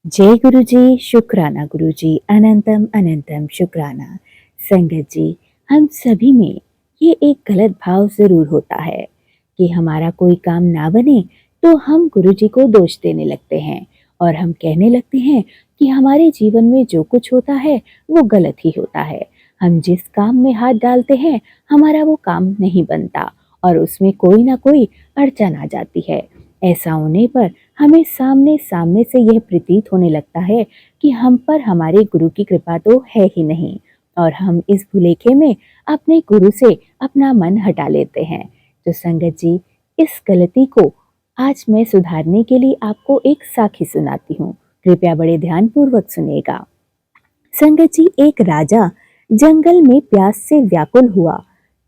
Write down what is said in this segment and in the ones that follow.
जय गुरु जी, शुक्राना गुरु जी, अनंतम अनंतम शुक्राना। संगत जी, हम सभी में ये एक गलत भाव जरूर होता है कि हमारा कोई काम ना बने तो हम गुरु जी को दोष देने लगते हैं और हम कहने लगते हैं कि हमारे जीवन में जो कुछ होता है वो गलत ही होता है। हम जिस काम में हाथ डालते हैं हमारा वो काम नहीं बनता और उसमें कोई ना कोई अड़चन आ जाती है। ऐसा होने पर हमें सामने सामने से यह प्रतीत होने लगता है कि हम पर हमारे गुरु की कृपा तो है ही नहीं और हम इस भुलेखे में अपने गुरु से अपना मन हटा लेते हैं। तो संगत जी, इस गलती को आज मैं सुधारने के लिए आपको एक साखी सुनाती हूँ। कृपया बड़े ध्यान पूर्वक सुनिएगा। संगत जी, एक राजा जंगल में प्यास से व्याकुल हुआ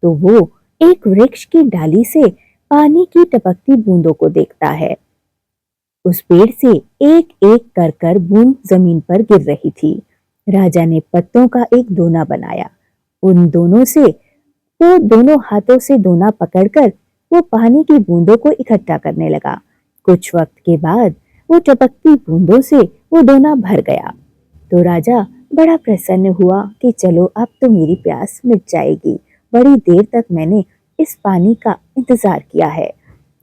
तो वो एक वृक्ष की डाली से पानी की टपकती बूंदों को देखता है। उस पेड़ से एक एक कर कर बूंद जमीन पर गिर रही थी। राजा ने पत्तों का एक दोना बनाया। उन दोनों से वो दोनों हाथों से दोना पकड़कर वो पानी की बूंदों को इकट्ठा करने लगा। कुछ वक्त के बाद वो टपकती बूंदों से वो दोना भर गया। तो राजा बड़ा प्रसन्न हुआ कि चलो अब तो मेरी प्यास मिट जाएगी। बड़ी देर तक मैंने इस पानी का इंतजार किया है।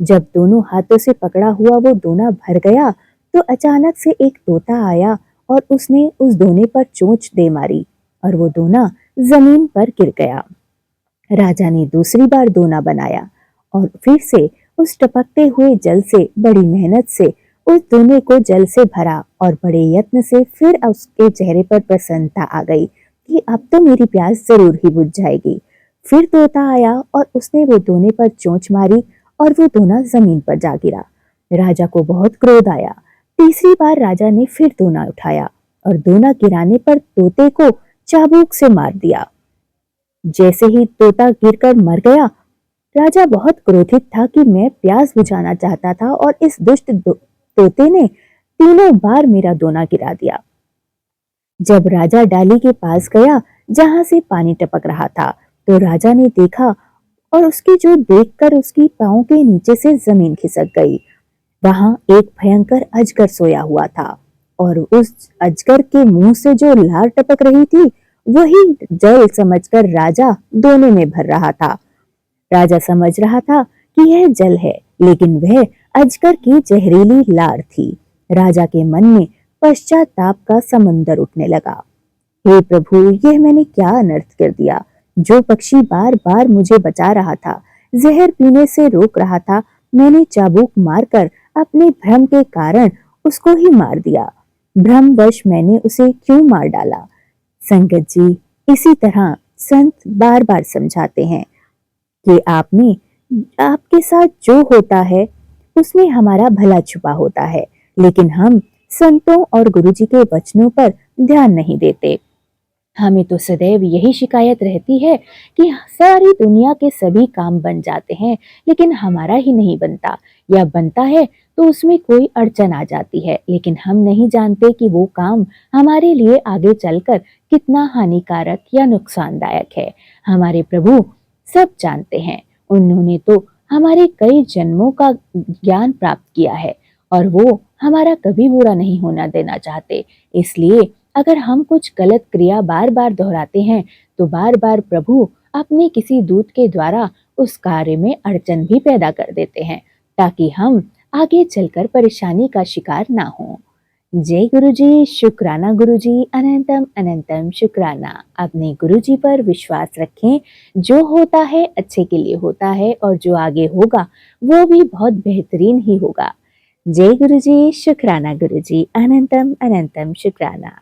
जब दोनों हाथों से पकड़ा हुआ वो दोना भर गया तो अचानक से एक तोता आया और उसने उस दोने पर चोंच दे मारी और वो दोना जमीन पर गिर गया। राजा ने दूसरी बार दोना बनाया और फिर से उस टपकते हुए जल से बड़ी मेहनत से उस दोने को जल से भरा और बड़े यत्न से फिर उसके चेहरे पर प्रसन्नता आ गई कि अब तो मेरी प्यास जरूर ही बुझ जाएगी। फिर तोता आया और उसने वो दोने पर चोंच मारी और वो दोना जमीन पर जा गिरा। राजा को बहुत क्रोध आया। तीसरी बार राजा ने फिर दोना उठाया और दोना गिराने पर तोते को चाबुक से मार दिया। जैसे ही तोता गिरकर मर गया, राजा बहुत क्रोधित था कि मैं प्यास बुझाना चाहता था और इस दुष्ट तोते ने तीनों बार मेरा दोना गिरा दिया। जब राजा डाली के पास गया जहां से पानी टपक रहा था तो राजा ने देखा और उसकी जो देखकर उसकी पांव के नीचे से जमीन खिसक गई। वहां एक भयंकर अजगर सोया हुआ था और उस अजगर के मुंह से जो लार टपक रही थी वही जल समझकर राजा दोनों में भर रहा था। राजा समझ रहा था कि यह जल है, लेकिन वह अजगर की जहरीली लार थी। राजा के मन में पश्चाताप का समंदर उठने लगा। हे प्रभु, यह मैंने क्या अनर्थ कर दिया। जो पक्षी बार बार मुझे बचा रहा था, जहर पीने से रोक रहा था, मैंने चाबुक मारकर अपने भ्रम के कारण उसको ही मार दिया। भ्रमवश मैंने उसे क्यों मार डाला। संगत जी, इसी तरह संत बार बार समझाते हैं कि आपके साथ जो होता है उसमें हमारा भला छुपा होता है, लेकिन हम संतों और गुरुजी के वचनों पर ध्यान नहीं देते। हमें तो सदैव यही शिकायत रहती है कि सारी दुनिया के सभी काम बन जाते हैं लेकिन हमारा ही नहीं बनता, या बनता है तो उसमें कोई अड़चन आ जाती है, लेकिन हम नहीं जानते कि वो काम हमारे लिए आगे चलकर कितना हानिकारक या नुकसानदायक है। हमारे प्रभु सब जानते हैं। उन्होंने तो हमारे कई जन्मों का ज्ञान प्राप्त किया है और वो हमारा कभी बुरा नहीं होना देना चाहते। इसलिए अगर हम कुछ गलत क्रिया बार बार दोहराते हैं तो बार बार प्रभु अपने किसी दूत के द्वारा उस कार्य में अड़चन भी पैदा कर देते हैं ताकि हम आगे चलकर परेशानी का शिकार ना हों। जय गुरु जी, शुक्राना गुरु जी, अनंतम अनंतम शुक्राना। अपने गुरु जी पर विश्वास रखें। जो होता है अच्छे के लिए होता है और जो आगे होगा वो भी बहुत बेहतरीन ही होगा। जय गुरु जी, शुक्राना गुरु जी, अनंतम अनंतम शुक्राना।